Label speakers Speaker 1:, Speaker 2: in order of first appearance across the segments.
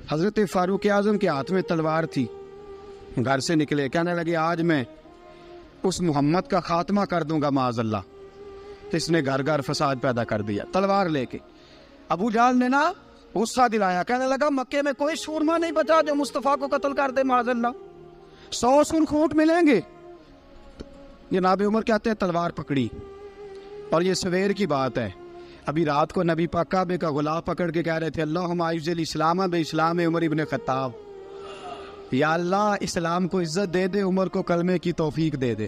Speaker 1: حضرت فاروق اعظم کے ہاتھ میں تلوار تھی، گھر سے نکلے، کہنے لگے آج میں اس محمد کا خاتمہ کر دوں گا معاذ اللہ، اس نے گھر گھر فساد پیدا کر دیا تلوار لے کے۔ ابو جہل نے نا غصہ دلایا، کہنے لگا مکے میں کوئی سورما نہیں بچا جو مصطفیٰ کو قتل کر دے معاذ اللہ، 100 سن کھوٹ ملیں گے۔ جناب عمر کہتے ہیں تلوار پکڑی، اور یہ سویر کی بات ہے، ابھی رات کو نبی پاک کعبے کا غلاف پکڑ کے کہہ رہے تھے اللہم اعز الاسلام باسلام عمر ابن خطاب، یا اللہ اسلام کو عزت دے دے، عمر کو کلمے کی توفیق دے دے۔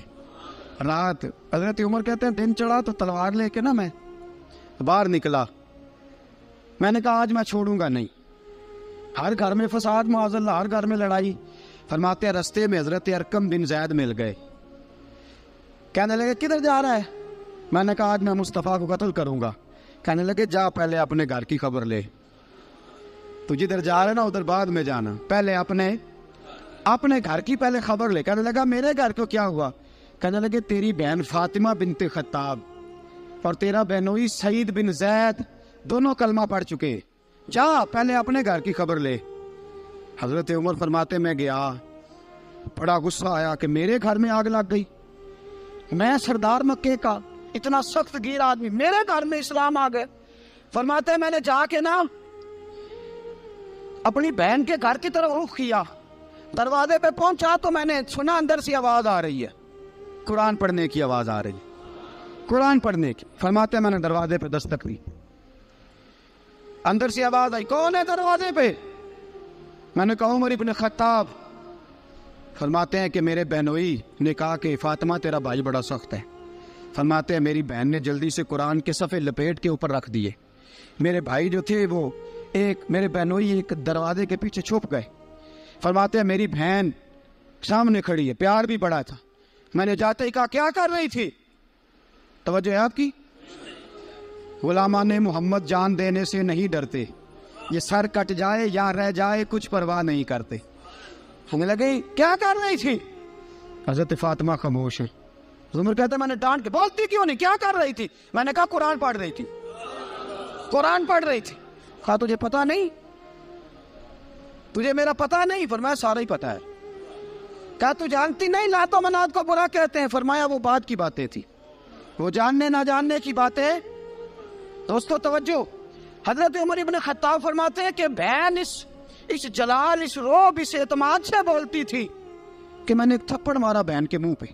Speaker 1: رات حضرت عمر کہتے ہیں دن چڑھا تو تلوار لے کے نا میں باہر نکلا، میں نے کہا آج میں چھوڑوں گا نہیں، ہر گھر میں فساد معاذ اللہ، ہر گھر میں لڑائی۔ فرماتے ہیں رستے میں حضرت ارقم بن زید مل گئے، کہنے لگے کدھر جا رہا ہے؟ میں نے کہا آج میں مصطفیٰ کو قتل کروں گا۔ کہنے لگے جا پہلے اپنے گھر کی خبر لے، تو جدھر جا رہے نا ادھر بعد میں جانا، پہلے اپنے گھر کی پہلے خبر لے۔ کہنے لگا میرے گھر کو کیا ہوا؟ کہنے لگے تیری بہن فاطمہ بنت خطاب اور تیرا بہنوئی سعید بن زید دونوں کلمہ پڑھ چکے، جا پہلے اپنے گھر کی خبر لے۔ حضرت عمر فرماتے میں گیا، بڑا غصہ آیا کہ میرے گھر میں آگ لگ گئی، میں سردار مکے کا اتنا سخت گیر آدمی، میرے گھر میں اسلام آ گئے۔ فرماتے ہیں میں نے جا کے نا اپنی بہن کے گھر کی طرف رخ کیا، دروازے پہ پہنچا تو میں نے سنا اندر سے آواز آ رہی ہے، قرآن پڑھنے کی آواز آ رہی ہے، قرآن پڑھنے کی۔ فرماتے ہیں میں نے دروازے پہ دستک دی، اندر سے آواز آئی کون ہے دروازے پہ؟ میں نے کہا عمر ابن خطاب۔ فرماتے ہیں کہ میرے بہنوئی نے کہا کہ فاطمہ تیرا بھائی بڑا سخت ہے۔ فرماتے ہیں میری بہن نے جلدی سے قرآن کے صفحے لپیٹ کے اوپر رکھ دیے، میرے بھائی جو تھے وہ میرے بہنوئی ایک دروازے کے پیچھے چھپ گئے۔ فرماتے ہیں میری بہن سامنے کھڑی ہے، پیار بھی بڑا تھا، میں نے جاتے ہی کہا کیا کر رہی تھی؟ توجہ ہے آپ کی؟ غلامان محمد جان دینے سے نہیں ڈرتے، یہ سر کٹ جائے یا رہ جائے کچھ پرواہ نہیں کرتے۔ ہمیں لگے کیا کر رہی تھی؟ حضرت فاطمہ خاموش ہے۔ عمر کہتا ہے میں نے ڈانٹ کے، بولتی کیوں نہیں، کیا کر رہی تھی؟ میں نے کہا قرآن پڑھ رہی تھی، قرآن پڑھ رہی تھی۔ کہا تجھے پتا نہیں، تجھے میرا پتا نہیں؟ فرمایا سارا ہی پتا ہے۔ کہا تو جانتی نہیں لات و منات کو برا کہتے ہیں؟ فرمایا وہ بات کی باتیں تھی، وہ جاننے نہ جاننے کی باتیں۔ دوستو توجہ، حضرت عمر ابن خطاب فرماتے ہیں کہ بہن اس جلال، اس روب، اس اعتماد سے بولتی تھی کہ میں نے ایک تھپڑ مارا بہن کے منہ پہ،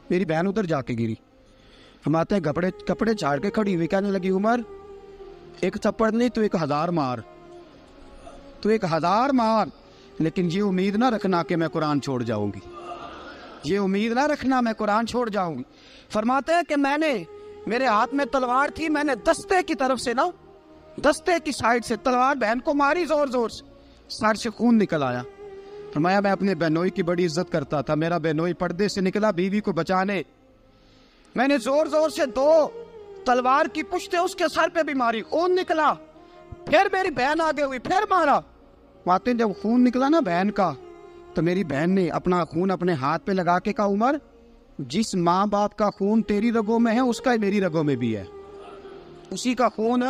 Speaker 1: میری بہن ادھر جا کے گری۔ فرماتے ہیں کپڑے جھاڑ کے کھڑی ہوئی، کہنے لگی عمر ایک تھپڑ نہیں تو 1000 مار، تو 1000 مار، لیکن یہ امید نہ رکھنا کہ میں قرآن چھوڑ جاؤں گی، یہ امید نہ رکھنا میں قرآن چھوڑ جاؤں گی۔ فرماتے ہیں کہ میرے ہاتھ میں تلوار تھی، میں نے دستے کی طرف سے نا، دستے کی سائڈ سے تلوار بہن کو ماری زور زور سے، سر سے خون نکل آیا۔ فرمایا میں اپنے بہنوئی کی بڑی عزت کرتا تھا، میرا بہنوئی پردے سے نکلا بیوی کو بچانے، میں نے زور زور سے 2 تلوار کی پشتیں اس کے سر پہ بھی ماری، خون نکلا، پھر میری بہن آگے ہوئی، پھر مارا۔ ماتے جب خون نکلا نا بہن کا، تو میری بہن نے اپنا خون اپنے ہاتھ پہ لگا کے کہا عمر جس ماں باپ کا خون تیری رگوں میں ہے اس کا میری رگوں میں بھی ہے، اسی کا خون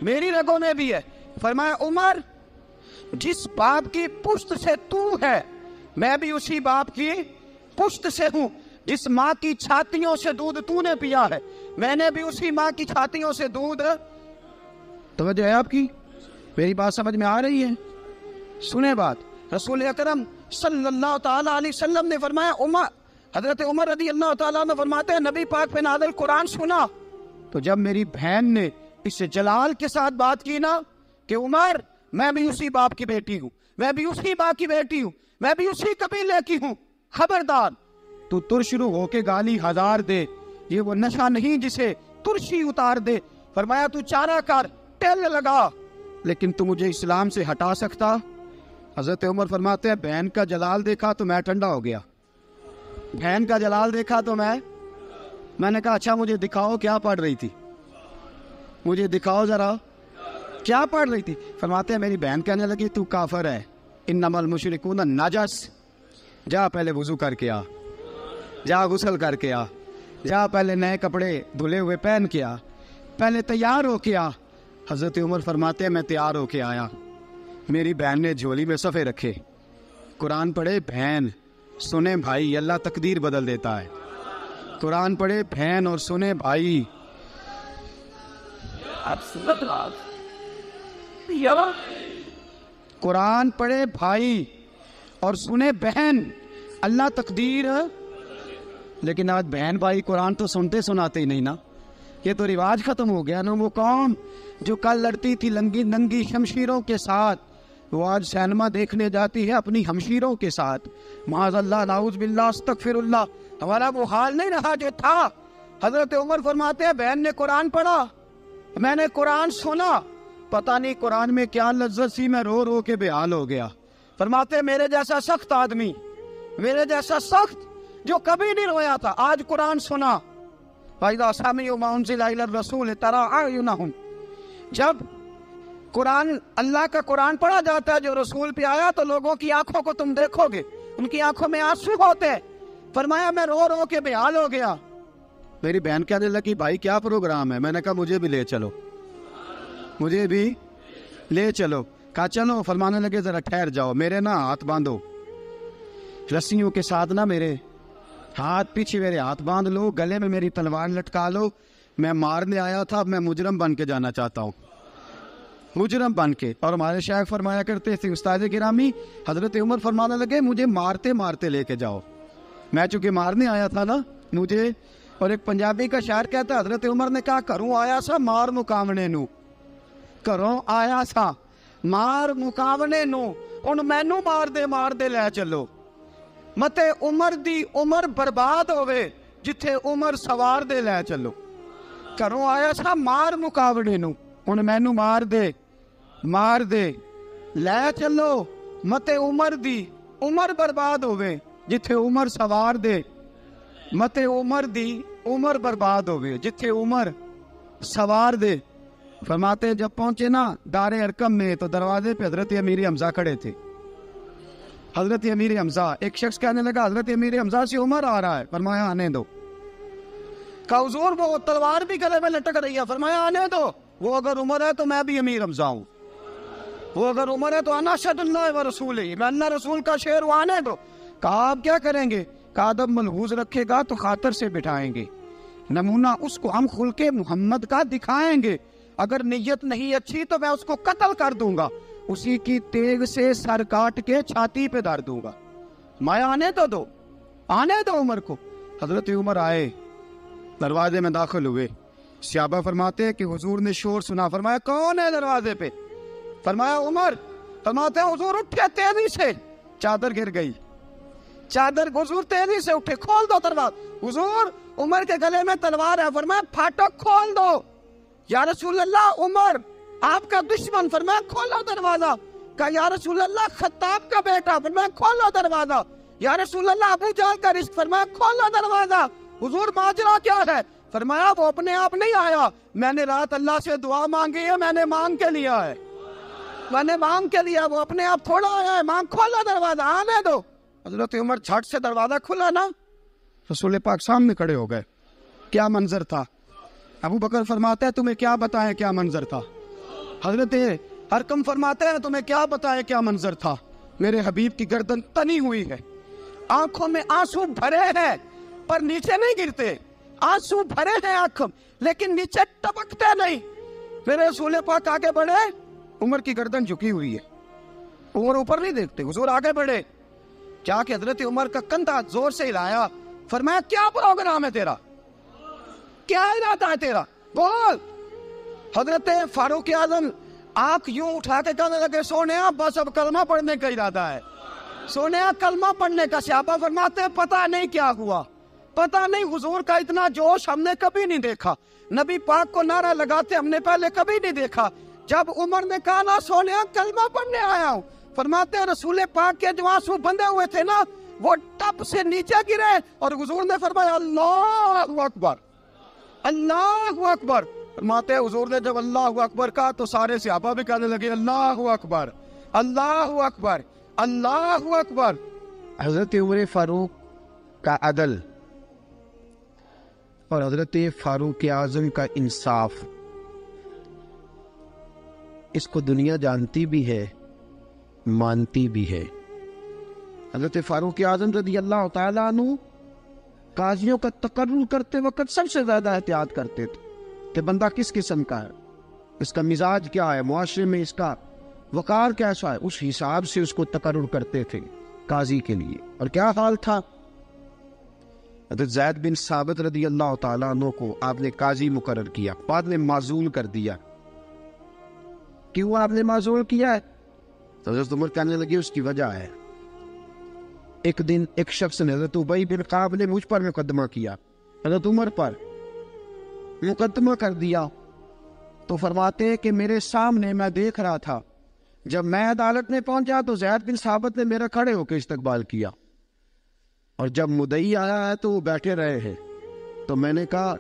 Speaker 1: میری رگوں میں بھی ہے۔ فرمایا عمر جس باپ کی پشت سے تو ہے میں بھی اسی باپ کی پشت سے ہوں، جس ماں کی چھاتیوں سے دودھ تو نے پیا ہے میں نے بھی اسی ماں کی چھاتیوں سے دودھ۔ توجہ ہے آپ کی؟ میری بات سمجھ میں آ رہی ہے؟ سنیں بات، رسول اکرم صلی اللہ تعالیٰ علیہ وسلم نے فرمایا، حضرت عمر رضی اللہ تعالیٰ عنہ فرماتے ہیں نبی پاک پہ نازل قرآن سنا تو جب میری بہن نے اس جلال کے ساتھ بات کی نا کہ عمر میں بھی اسی باپ کی بیٹی ہوں، میں بھی اسی ماں کی بیٹی ہوں، میں بھی اسی قبیلے کی ہوں، خبردار تو ترشرو ہو کے گالی 1000 دے، یہ وہ نشہ نہیں جسے ترشی اتار دے۔ فرمایا تو چارہ کر، ٹیل لگا، لیکن تو مجھے اسلام سے ہٹا سکتا؟ حضرت عمر فرماتے ہیں بہن کا جلال دیکھا تو میں ٹھنڈا ہو گیا، بہن کا جلال دیکھا تو میں نے کہا اچھا مجھے دکھاؤ کیا پڑھ رہی تھی، مجھے دکھاؤ ذرا کیا پڑھ رہی تھی۔ فرماتے ہیں میری بہن کہنے لگی تو کافر ہے، انما المشرکون نجس، جا پہلے وضو کر کے آ، جا غسل کر کے آ، جا پہلے نئے کپڑے دھلے ہوئے پہن کے آ، پہلے تیار ہو کے آ۔ حضرت عمر فرماتے ہیں میں تیار ہو کے آیا، میری بہن نے جھولی میں صفحے رکھے، قرآن پڑھے بہن، سنے بھائی، اللہ تقدیر بدل دیتا ہے۔ قرآن پڑھے بہن اور سنے بھائی، قرآن پڑھے بھائی اور سنے بہن، اللہ تقدیر۔ لیکن آج بہن بھائی قرآن تو سنتے سناتے ہی نہیں نا، یہ تو رواج ختم ہو گیا نا۔ وہ قوم جو کل لڑتی تھی ننگی شمشیروں کے ساتھ، وہ آج سینما دیکھنے جاتی ہے اپنی ہمشیروں کے ساتھ۔ معاذ اللہ، نعوذ باللہ، استغفر اللہ۔ ہمارا وہ حال نہیں رہا جو تھا۔ حضرت عمر فرماتے ہیں بہن نے قرآن پڑھا، میں نے قرآن سنا، پتہ نہیں قرآن میں کیا لذت سی، میں رو رو کے بے حال ہو گیا۔ فرماتے ہیں میرے جیسا سخت آدمی، میرے جیسا سخت جو کبھی نہیں رویا تھا، آج قرآن سنا۔ فَإِذَا سَمِعُوا مَا أُنزِلَ إِلَى الرَّسُولِ تَرَىٰ أَعْيُنَهُمْ، جب قرآن، اللہ کا قرآن پڑھا جاتا ہے جو رسول پہ آیا، تو لوگوں کی آنکھوں کو تم دیکھو گے، ان کی آنکھوں میں آنسو ہوتے ہیں۔ فرمایا میں رو رو کے بے حال ہو گیا۔ میری بہن کہنے لگی بھائی کیا پروگرام ہے؟ میں نے کہا مجھے بھی لے چلو، مجھے بھی لے چلو۔ کہا چلو۔ فرمانے لگے ذرا ٹھہر جاؤ، میرے نا ہاتھ باندھو رسیوں کے ساتھ، نا میرے ہاتھ پیچھے میرے ہاتھ باندھ لو، گلے میں میری تلوار لٹکا لو، میں مارنے آیا تھا، اب میں مجرم بن کے جانا چاہتا ہوں، مجرم بن کے۔ اور ہمارے شیخ فرمایا کرتے تھے استاد گرامی، حضرت عمر فرمانے لگے مجھے مارتے مارتے لے کے جاؤ، میں چونکہ مارنے آیا تھا نا مجھے۔ اور ایک پنجابی کا شاعر کہتا ہے حضرت عمر نے کہا کروں آیا سا مار مکاونے نو، کروں آیا سا مار مکاونے نو، ان مینو مار دے لے چلو، متے عمر دی عمر برباد ہوئے جتھے عمر سوار دے لے چلو۔ کروں آیا سا مار مکاونے نو، ان مینو مار دے لے چلو، متے عمر دی عمر برباد ہوئے جتھے عمر سوار دے، متے عمر دی عمر برباد ہوئے جتھے عمر سوار دے۔ فرماتے جب پہنچے نا دار ارقم میں تو دروازے پہ حضرت امیر حمزہ کھڑے تھے۔ حضرت امیر حمزہ، ایک شخص کہنے لگا حضرت امیر حمزہ سے عمر آ رہا ہے، فرمایا آنے دو۔ کہا حضور وہ تلوار بھی گلے میں لٹک رہی ہے، فرمایا آنے دو، وہ اگر عمر ہے تو میں بھی امیر حمزہ ہوں، وہ اگر عمر ہے تو انا اشہد اللہ و رسولہ، میں اللہ رسول کا شعر ہوں، آنے دو۔ کہا آپ کیا کریں گے؟ کہا ادب ملحوظ رکھے گا تو خاطر سے بٹھائیں گے، نمونہ اس کو ہم خلق محمد کا دکھائیں گے، اگر نیت نہیں اچھی تو میں اس کو قتل کر دوں گا، اسی کی تیغ سے سر کاٹ کے چھاتی پہ دھر دوں گا، میں آنے تو دو، آنے دو عمر کو۔ حضرت عمر آئے، دروازے میں داخل ہوئے، صحابہ فرماتے ہیں کہ حضور نے شور سنا، فرمایا کون ہے دروازے پہ؟ فرمایا عمر۔ فرماتے ہیں حضور اٹھے تیزی سے، چادر گر گئی، چادر، حضور تیزی سے اٹھے، کھول دو دروازہ، حضور عمر کے گلے میں تلوار ہے، فرمایا پھاٹک کھول دو، یا رسول اللہ عمر آپ کا دشمن، فرمایا کھولو دروازہ، کہا یا رسول اللہ خطاب کا بیٹا، فرمایا کھولو دروازہ، یا رسول اللہ ابو جہل کا رشت، فرمایا کھولو دروازہ، حضور ماجرا کیا ہے؟ فرمایا وہ اپنے آپ نہیں آیا، میں نے رات اللہ سے دعا مانگی ہے، میں نے مانگ کے لیا ہے، میں نے مانگ کے لیا، وہ اپنے آپ تھوڑا آیا ہے، مانگ، کھولو دروازہ، آنے دو۔ حضرت عمر جھٹ سے دروازہ کھلا نا، رسول پاک سامنے کھڑے ہو گئے، کیا منظر تھا۔ ابو بکر فرماتا ہے تمہیں کیا بتائیں کیا منظر تھا، حضرت ارقم فرماتے ہیں تمہیں کیا بتائیں کیا منظر تھا، میرے حبیب کی گردن تنی ہوئی ہے، آنکھوں میں آنسو بھرے ہیں پر نیچے نہیں گرتے، آنسو بھرے ہیں آنکھوں لیکن نیچے ٹپکتے نہیں۔ میرے رسول پاک آگے بڑھے، عمر کی گردن جھکی ہوئی ہے، عمر اوپر نہیں دیکھتے، حضور آگے بڑھے، جا کے حضرت عمر کا کندھا زور سے ہلایا، فرمایا کیا پروگرام ہے تیرا، کیا ارادہ ہے تیرا، بول۔ حضرت فاروق اعظم آنکھ یوں اٹھا کے کہنے لگے سونیا بس اب کلمہ پڑھنے کا ارادہ ہے، سونیا کلمہ پڑھنے کا۔ صحابہ فرماتے ہیں پتہ نہیں کیا ہوا، پتہ نہیں، حضور کا اتنا جوش ہم نے کبھی نہیں دیکھا، نبی پاک کو نعرہ لگاتے ہم نے پہلے کبھی نہیں دیکھا۔ جب عمر نے کہا نا سونیا کلمہ پڑھنے آیا ہوں، فرماتے ہیں رسول پاک کے جو آنسو بندے ہوئے تھے نا وہ ٹپ سے نیچے گرے، اور حضور نے فرمایا اللہ اکبر، اللہ اکبر۔ فرماتے ہیں حضور نے جب اللہ اکبر کہا تو سارے صحابہ بھی کہنے لگے اللہ اکبر، اللہ اکبر، اللہ اکبر۔ حضرت عمر فاروق کا عدل اور حضرت فاروق اعظم کا انصاف، اس کو دنیا جانتی بھی ہے مانتی بھی ہے۔ حضرت فاروق اعظم رضی اللہ تعالیٰ عنہ قاضیوں کا تقرر کرتے وقت سب سے زیادہ احتیاط کرتے تھے کہ بندہ کس قسم کا ہے، اس کا مزاج کیا ہے، معاشرے میں اس کا وقار کیسا ہے، اس حساب سے اس کو تقرر کرتے تھے قاضی کے لیے۔ اور کیا حال تھا، حضرت زید بن ثابت رضی اللہ تعالیٰ عنہ کو آپ نے قاضی مقرر کیا، بعد میں معزول کر دیا۔ کیوں آپ نے معزول کیا ہے؟ تو حضرت عمر کہنے لگے اس کی وجہ ہے، ایک دن ایک شخص نے، حضرت ابی بن کعب نے مجھ پر مقدمہ کیا، حضرت عمر پر مقدمہ کر دیا، تو فرماتے ہیں کہ میرے سامنے میں دیکھ رہا تھا، جب میں عدالت میں پہنچا تو زید بن ثابت نے میرا کھڑے ہو کے استقبال کیا، اور جب مدعی آیا ہے تو وہ بیٹھے رہے ہیں۔ تو میں نے کہا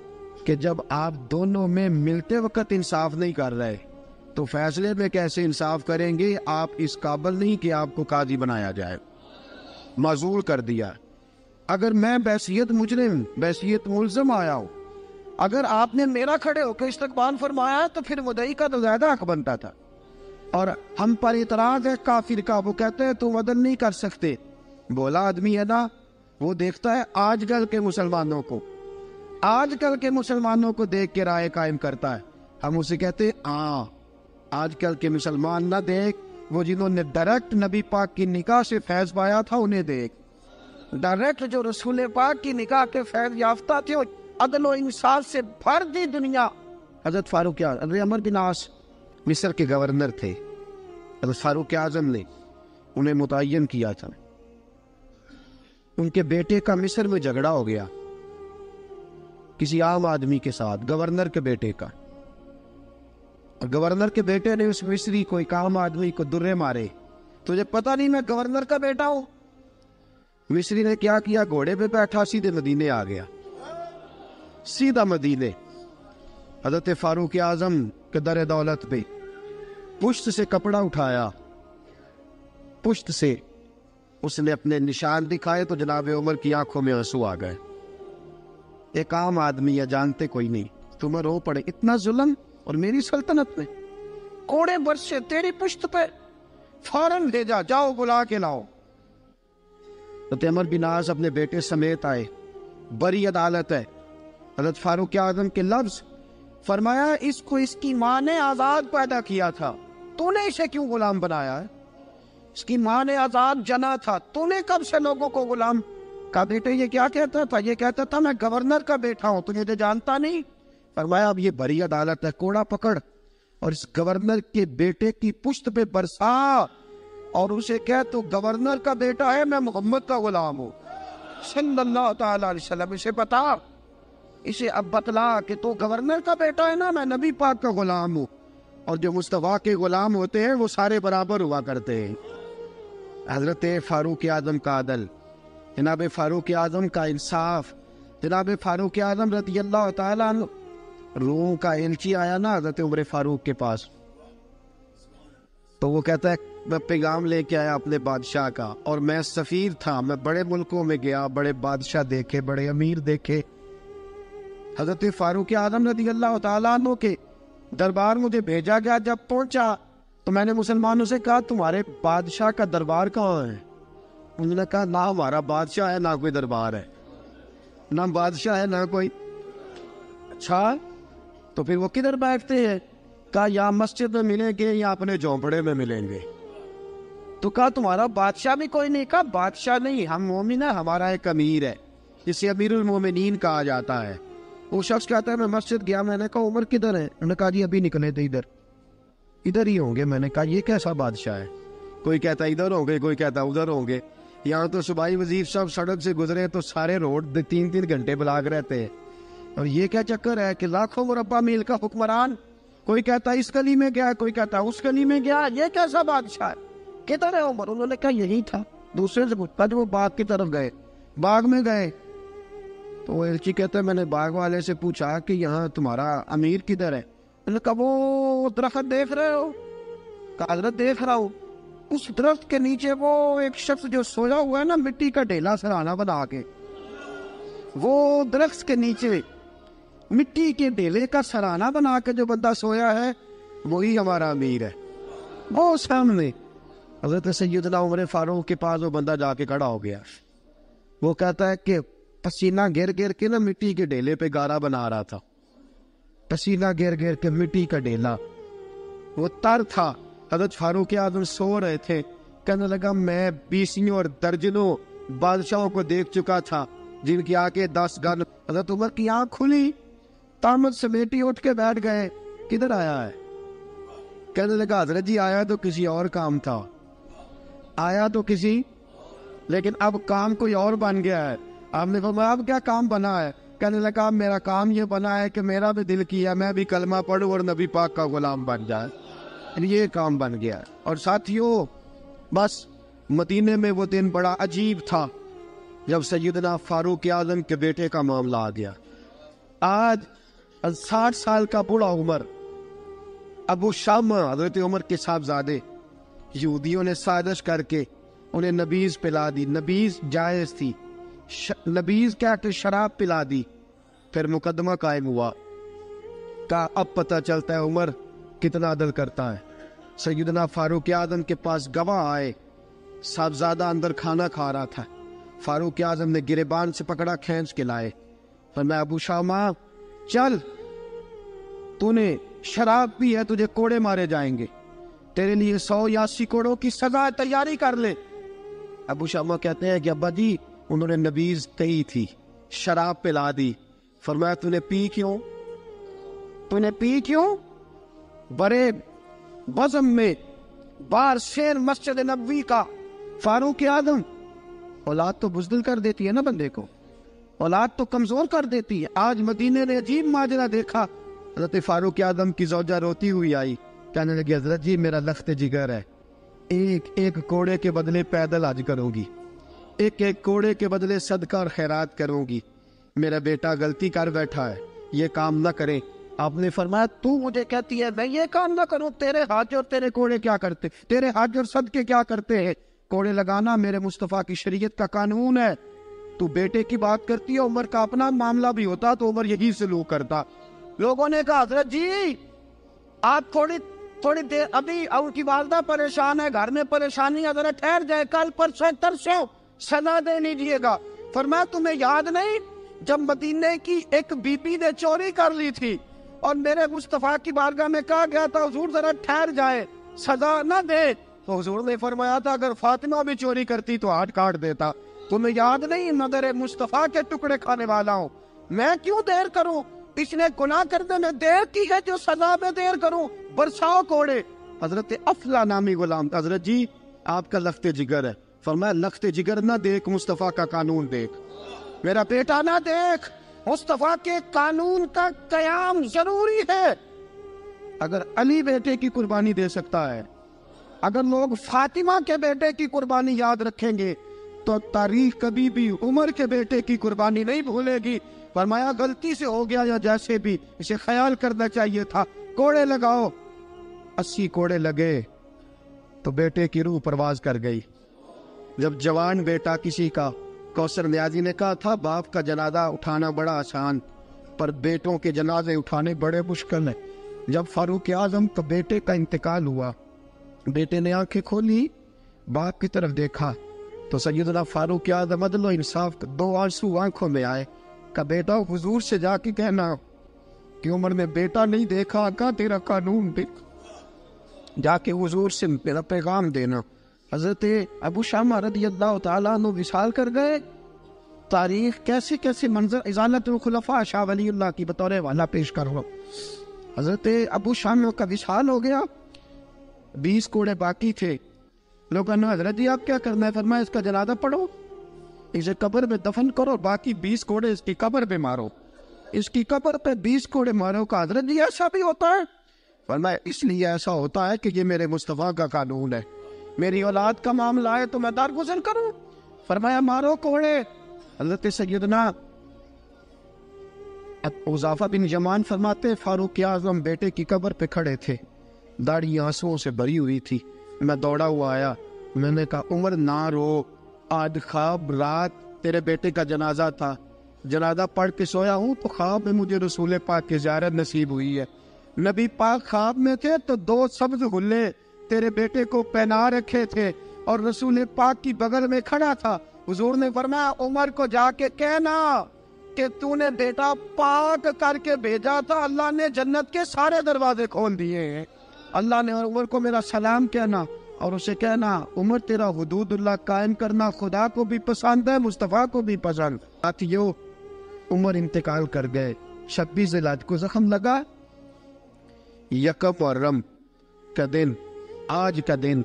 Speaker 1: کہ جب آپ دونوں میں ملتے وقت انصاف نہیں کر رہے تو فیصلے میں کیسے انصاف کریں گے؟ آپ اس قابل نہیں کہ آپ کو قاضی بنایا جائے، معزول کر دیا۔ اگر میں بحیثیت مجرم، بحیثیت ملزم آیا ہوں، اگر آپ نے میرا کھڑے ہو کے استقبال فرمایا تو پھر مدعی کا تو زیادہ حق بنتا تھا۔ اور ہم پر اعتراض ہے کافر کا، وہ کہتے ہیں تم عدل نہیں کر سکتے۔ بولا آدمی ہے نا، وہ دیکھتا ہے آج کل کے مسلمانوں کو، آج کل کے مسلمانوں کو دیکھ کے رائے قائم کرتا ہے۔ ہم اسے کہتے ہیں ہاں آج کل کے مسلمان نہ دیکھ، وہ جنہوں نے ڈائریکٹ نبی پاک کی نکاح سے فیض پایا تھا انہیں دیکھ، ڈائریکٹ جو رسول پاک کی نکاح کے فیض یافتہ تھے، عدل و انصاف سے بھر دی دنیا۔ حضرت فاروق اعظم، حضرت عمرو بن عاص مصر کے گورنر تھے، حضرت فاروق اعظم نے انہیں متعین کیا تھا۔ ان کے بیٹے کا مصر میں جھگڑا ہو گیا کسی عام آدمی کے ساتھ، گورنر کے بیٹے کا، اور گورنر کے بیٹے نے اس مصری کو، ایک عام آدمی کو درے مارے۔ تجھے پتہ نہیں میں گورنر کا بیٹا ہوں؟ مصری نے کیا کیا، گھوڑے پہ بیٹھا سیدھے مدینے آ گیا، سیدھا مدینے۔ حضرت فاروق اعظم کے در دولت پہ پشت سے کپڑا اٹھایا، پشت سے اس نے اپنے نشان دکھائے تو جناب عمر کی آنکھوں میں آنسو آ گئے۔ ایک عام آدمی ہے، جانتے کوئی نہیں، تمہیں رو پڑے، اتنا ظلم، اور میری سلطنت میں کوڑے برسے تیری پشت پہ، فوراً بھیجا، جاؤ بلا کے لاؤ۔ حضرت عمر بن عاص اپنے بیٹے سمیت آئے، بڑی عدالت ہے۔ حضرت فاروق اعظم کے لفظ، فرمایا اس کو اس کی ماں نے آزاد پیدا کیا تھا، تو نے اسے کیوں غلام بنایا ہے؟ اس کی ماں نے آزاد جنا تھا، تو نے کب سے لوگوں کو غلام؟ کہا بیٹے یہ کیا کہتا تھا؟ یہ کہتا تھا میں گورنر کا بیٹا ہوں، تجھے جانتا نہیں۔ فرمایا اب یہ بڑی عدالت ہے، کوڑا پکڑ اور اس گورنر کے بیٹے کی پشت پہ برسا، اور اسے کہہ تو گورنر کا بیٹا ہے، میں محمد کا غلام ہوں صلی اللہ تعالی علیہ وسلم۔ اسے بتا، اسے اب بتلا کہ تو گورنر کا بیٹا ہے نا، میں نبی پاک کا غلام ہوں، اور جو مصطفیٰ کے غلام ہوتے ہیں وہ سارے برابر ہوا کرتے ہیں۔ حضرت فاروق اعظم کا عدل، جناب فاروق اعظم کا انصاف، جناب فاروق اعظم رضی اللہ تعالیٰ عنہ۔ روم کا ایلچی آیا نا حضرت عمر فاروق کے پاس، تو وہ کہتا ہے میں پیغام لے کے آیا اپنے بادشاہ کا، اور میں سفیر تھا، میں بڑے ملکوں میں گیا، بڑے بادشاہ دیکھے، بڑے امیر دیکھے۔ حضرت فاروق اعظم رضی اللہ تعالیٰ عنہ کے دربار مجھے بھیجا گیا، جب پہنچا تو میں نے مسلمانوں سے کہا تمہارے بادشاہ کا دربار کہاں ہے؟ انہوں نے کہا نہ ہمارا بادشاہ ہے نہ کوئی دربار ہے، نہ بادشاہ ہے نہ کوئی۔ اچھا تو پھر وہ کدھر بیٹھتے ہیں؟ کہا یا مسجد میں ملیں گے یا اپنے جھونپڑے میں ملیں گے۔ تو کہا تمہارا بادشاہ بھی کوئی نہیں؟ کہا بادشاہ نہیں، ہم مومن ہیں، ہمارا ایک امیر ہے جسے امیر المومنین کہا جاتا ہے۔ وہ شخص کہتا ہے میں مسجد گیا، میں نے کہا عمر کدھر ہے؟ انہوں نے کہا جی ابھی نکلے تھے، ادھر ہی ہوں گے۔ میں نے کہا یہ کیسا بادشاہ ہے؟ کوئی کہتا ادھر ہوں گے، کوئی کہتا ادھر ہوں گے۔ یہاں تو صوبائی وزیر صاحب سڑک سے گزرے تو سارے روڈ 3 گھنٹے بلاک رہتے ہیں، اور یہ کیا چکر ہے کہ لاکھوں مربع میل کا حکمران، کوئی کہتا اس گلی میں گیا، کوئی کہتا اس گلی میں گیا، یہ کیسا بادشاہ ہے؟ کدھر ہے عمر؟ انہوں نے کہا یہی تھا۔ دوسرے سے پوچھتا جو وہ باغ کی طرف گئے، باغ میں گئے تو وہ ایلچی کہتا ہے میں نے باغ والے سے پوچھا کہ یہاں تمہارا امیر کدھر ہے؟ انہوں نے کہا وہ درخت دیکھ رہے ہو؟ کہا حضرت دیکھ رہا ہوں۔ اس درخت کے نیچے وہ ایک شخص جو سویا ہوا ہے نا، مٹی کا ڈھیلا سرہانہ بنا کے، وہ درخت کے نیچے مٹی کے ڈھیلے کا سرہانہ بنا کے جو بندہ سویا ہے وہی ہمارا امیر ہے۔ وہ سامنے حضرت سیدنا عمر فاروق کے پاس وہ بندہ جا کے کھڑا ہو گیا. وہ کہتا ہے کہ پسینہ گر گر کے نا مٹی کے ڈھیلے پہ گارا بنا رہا تھا. پسینہ گر گر کے مٹی کا ڈھیلا, وہ تر تھا. حضرت فاروق اعظم سو رہے تھے. کہنے لگا میں بیسیوں اور درجنوں بادشاہوں کو دیکھ چکا تھا جن کی آنکھیں 10 گن. حضرت عمر کی آنکھ کھلی, تامت سمیٹی اٹھ کے بیٹھ گئے. کدھر آیا ہے؟ کہنے لگا حضرت جی آیا تو کسی اور کام تھا, آیا تو کسی, لیکن اب کام کوئی اور بن گیا ہے. آپ نے فرمایا اب کیا کام بنا ہے؟ کہنے لگا میرا کام یہ بنا ہے کہ میرا بھی دل کیا میں بھی کلمہ پڑھوں اور نبی پاک کا غلام بن جائے. یہ کام بن گیا. اور ساتھیوں بس مدینے میں وہ دن بڑا عجیب تھا جب سیدنا فاروق اعظم کے بیٹے کا معاملہ آ گیا. آج 60 سال کا بوڑھا عمر, ابو شامہ حضرت عمر کے صاحبزادے, یہودیوں نے سازش کر کے انہیں نبیذ پلا دی. نبیذ جائز تھی, نبیذ کیا کہ شراب پلا دی. پھر مقدمہ قائم ہوا. کا اب پتہ چلتا ہے عمر کتنا عدل کرتا ہے. سیدنا فاروق اعظم کے پاس گواہ آئے, صاحبزادہ اندر کھانا کھا رہا تھا. فاروق اعظم نے گریبان سے پکڑا, کھینچ کے لائے. فرمایا ابو شامہ چل, تو نے شراب پی ہے, تجھے کوڑے مارے جائیں گے, تیرے لیے 100 یا 80 کوڑوں کی سزا تیاری کر لے. ابو شامہ کہتے ہیں کہ ابا جی انہوں نے نبیذ کہی تھی, شراب پلا دی. فرمایا تو نے پی کیوں؟ تو نے پی کیوں؟ بڑے بزم میں بار شیر مسجد نبوی کا فاروق اعظم. اولاد تو بزدل کر دیتی ہے نا بندے کو, اولاد تو کمزور کر دیتی ہے. آج مدینے نے عجیب ماجرا دیکھا. حضرت فاروق اعظم کی زوجہ روتی ہوئی آئی, کہنے لگی حضرت جی میرا لخت جگر ہے, ایک ایک کوڑے کے بدلے پیدل حج کروں گی, ایک ایک کوڑے کے بدلے صدقہ اور خیرات کروں گی. میرا بیٹا غلطی کر بیٹھا ہے, یہ کام نہ کرے. آپ نے فرمایا تو مجھے کہتی ہے میں یہ کام نہ کروں؟ تیرے حج اور تیرے کوڑے کیا کرتے, تیرے حج اور صدقے کیا کرتے ہیں؟ کوڑے لگانا میرے مصطفیٰ کی شریعت کا قانون ہے. تو بیٹے کی بات کرتی ہے, عمر کا اپنا معاملہ بھی ہوتا تو عمر یہی سلوک کرتا. لوگوں نے کہا حضرت جی آپ تھوڑی دیر, ابھی ان کی والدہ پریشان ہے, گھر میں پریشانی ہے, ذرا ٹھہر جائے, کل پرسوں ترسوں سزا دے لیجیے گا. فرمایا تمہیں یاد نہیں جب مدینے کی ایک بی بی نے چوری کر لی تھی اور میرے مصطفیٰ کی بارگاہ میں کہا گیا تھا حضور ذرا ٹھہر جائے, سزا نہ دے, تو حضور نے فرمایا تھا اگر فاطمہ بھی چوری کرتی تو ہاتھ کاٹ دیتا. تمہیں یاد نہیں میں تیرے مصطفیٰ کے ٹکڑے کھانے والا ہوں, میں کیوں دیر کروں؟ اس نے گناہ کرنے میں دیر کی ہے جو سزا میں دیر کروں, برساؤ کوڑے. حضرت افلا نامی غلام, حضرت جی آپ کا لخت جگر ہے. فرمایا لخت جگر نہ دیکھ, مصطفیٰ کا قانون دیکھ. میرا بیٹا نہ دیکھ, مصطفیٰ کے قانون کا قیام ضروری ہے. اگر علی بیٹے کی قربانی دے سکتا ہے, اگر لوگ فاطمہ کے بیٹے کی قربانی یاد رکھیں گے تو تاریخ کبھی بھی عمر کے بیٹے کی قربانی نہیں بھولے گی. فرمایا غلطی سے ہو گیا یا جیسے بھی, اسے خیال کرنا چاہیے تھا. کوڑے لگاؤ. 80 کوڑے لگے تو بیٹے کی روح پرواز کر گئی. جب جوان بیٹا کسی کا, کوثر نیازی نے کہا تھا باپ کا جنازہ اٹھانا بڑا آسان پر بیٹوں کے جنازے اٹھانے بڑے مشکل ہیں. جب فاروق اعظم کا بیٹے کا انتقال ہوا, بیٹے نے آنکھیں کھولی, باپ کی طرف دیکھا تو سیدنا فاروق اعظم عدل و انصاف 2 آنسو آنکھوں میں آئے. کہ بیٹا حضور سے جا کے کہنا کہ عمر نے بیٹا نہیں دیکھا, آقا تیرا قانون دیکھ, جا کے حضور سے میرا پیغام دینا. حضرت ابو شامہ رضی اللہ تعالیٰ عنہ وصال کر گئے. تاریخ کیسے کیسے منظر ازالت الخلفاء شاہ ولی اللہ کی بطور والا پیش کرو. حضرت ابو شامہ کا وصال ہو گیا, 20 کوڑے باقی تھے. لوگوں نے حضرت جی آپ کیا کرنا ہے؟ فرمایا اس کا جنازہ پڑھو, اسے قبر میں دفن کرو, باقی 20 کوڑے اس کی قبر پہ مارو, اس کی قبر پہ 20 کوڑے مارو. کا حضرت جی ایسا بھی ہوتا ہے؟ فرمایا اس لیے ایسا ہوتا ہے کہ یہ میرے مصطفیٰ کا قانون ہے, میری اولاد کا معاملہ ہے تو میں درگزر کروں. فرمایا مارو کوڑے. حضرت سیدنا حذیفہ بن یمان فرماتے فاروق اعظم بیٹے کی قبر پہ کھڑے تھے, داڑھی آنسوؤں سے بھری ہوئی تھی. میں دوڑا ہوا آیا, میں نے کہا عمر نہ رو, آج خواب رات تیرے بیٹے کا جنازہ تھا, جنازہ پڑھ کے سویا ہوں تو خواب میں مجھے رسول پاک کی زیارت نصیب ہوئی ہے. نبی پاک خواب میں تھے تو 2 سبز غلے تیرے بیٹے کو پہنا رکھے تھے اور رسول پاک کی بغل میں کھڑا تھا. حضور نے فرمایا عمر کو جا کے کہنا کہ تو نے بیٹا پاک کر کے بھیجا تھا, اللہ نے جنت کے سارے دروازے کھول دیے ہیں. اللہ نے عمر کو میرا سلام کہنا اور اسے کہنا عمر تیرا حدود اللہ قائم کرنا خدا کو بھی پسند ہے, مصطفیٰ کو بھی پسند. ساتھیو عمر انتقال کر گئے. 26 ذی الحج کو زخم لگا. یکم محرم کا دن, آج کا دن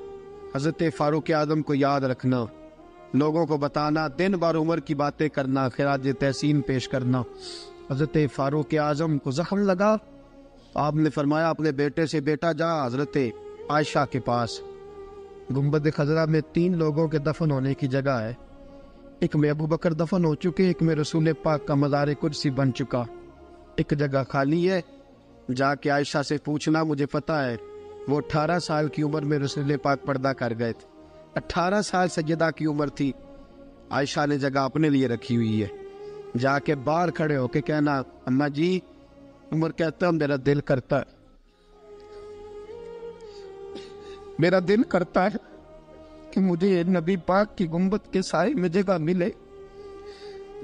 Speaker 1: حضرت فاروق اعظم کو یاد رکھنا, لوگوں کو بتانا, دن بار عمر کی باتیں کرنا, خراج تحسین پیش کرنا. حضرت فاروق اعظم کو زخم لگا. آپ نے فرمایا اپنے بیٹے سے بیٹا جا حضرت عائشہ کے پاس. گنبد خضرا میں 3 لوگوں کے دفن ہونے کی جگہ ہے. ایک میں ابو بکر دفن ہو چکے, ایک میں رسول پاک کا مزار قدسی بن چکا, ایک جگہ خالی ہے. جا کے عائشہ سے پوچھنا, مجھے پتہ ہے وہ 18 سال کی عمر میں رسول پاک پردہ کر گئے تھے. 18 سال سیدہ کی عمر تھی. عائشہ نے جگہ اپنے لیے رکھی ہوئی ہے. جا کے باہر کھڑے ہو کے کہنا اماں جی, عمر کہتا میرا دل کرتا ہے, میرا دل کرتا ہے کہ مجھے نبی پاک کی گنبد کے سائے میں جگہ ملے.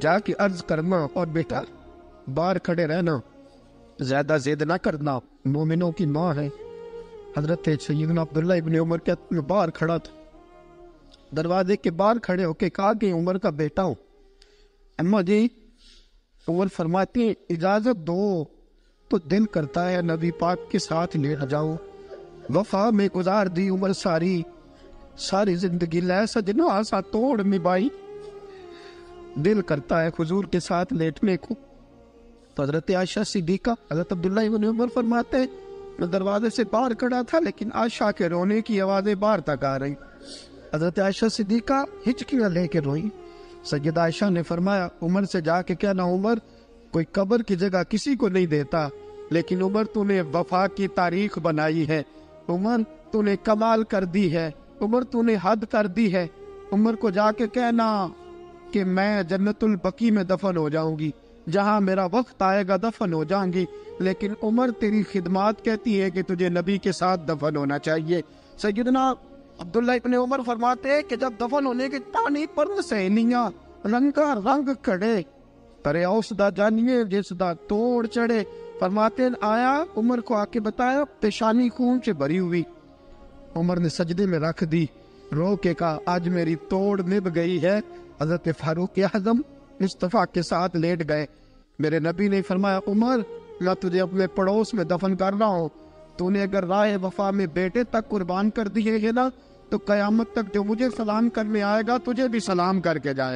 Speaker 1: جا کے عرض کرنا اور بیٹا باہر کھڑے رہنا, زیادہ زید نہ کرنا, مومنوں کی ماں ہے. حضرت سیدنا عبداللہ ابن عمر کہتے ہیں باہر کھڑا تھا, دروازے کے باہر کھڑے ہو کے کہا کہ عمر کا بیٹا ہوں. اماں جی, عمر فرماتے ہیں اجازت دو تو دل کرتا ہے نبی پاک کے ساتھ لیٹ جاؤں. وفا میں گزار دی عمر ساری, ساری زندگی لے سجنا آسا توڑ نبھائی. دل کرتا ہے حضور کے ساتھ لیٹنے کو. تو حضرت عائشہ صدیقہ, حضرت عبداللہ ابن عمر فرماتے ہیں میں دروازے سے باہر کھڑا تھا لیکن عائشہ کے رونے کی آوازیں باہر تک آ رہی. حضرت عائشہ صدیقہ ہچکیاں لے کے روئی. سیدہ عائشہ نے فرمایا عمر سے جا کے کہنا عمر کوئی قبر کی جگہ کسی کو نہیں دیتا, لیکن عمر تو نے وفا کی تاریخ بنائی ہے, عمر تو نے کمال کر دی ہے, عمر تو نے حد کر دی ہے. عمر کو جا کے کہنا کہ میں جنت البقیع میں دفن ہو جاؤں گی, جہاں میرا وقت آئے گا دفن ہو جاؤں گی, لیکن عمر تیری خدمات کہتی ہے کہ تجھے نبی کے ساتھ دفن ہونا چاہیے. سیدنا عبداللہ ابن عمر فرماتے ہیں کہ جب دفن ہونے کی پانی پر سہیلیاں رنگا رنگ کھڑے, ترے اوسدا جانیے جس دا توڑ چڑھے. فرماتے ہیں آیا عمر کو آ کے بتایا پیشانی خون سے بھری ہوئی. عمر نے سجدے میں رکھ دی, رو کے کہا آج میری توڑ نبھ گئی ہے. حضرت فاروق اعظم مصطفیٰ کے ساتھ لیٹ گئے. میرے نبی نے فرمایا عمر میں تجھے اپنے پڑوس میں دفن کر رہا ہوں, تو نے اگر راہ وفا میں بیٹے تک قربان کر دیے ہے نا تو قیامت تک جو مجھے سلام کرنے آئے گا تجھے بھی سلام کر کے جائے.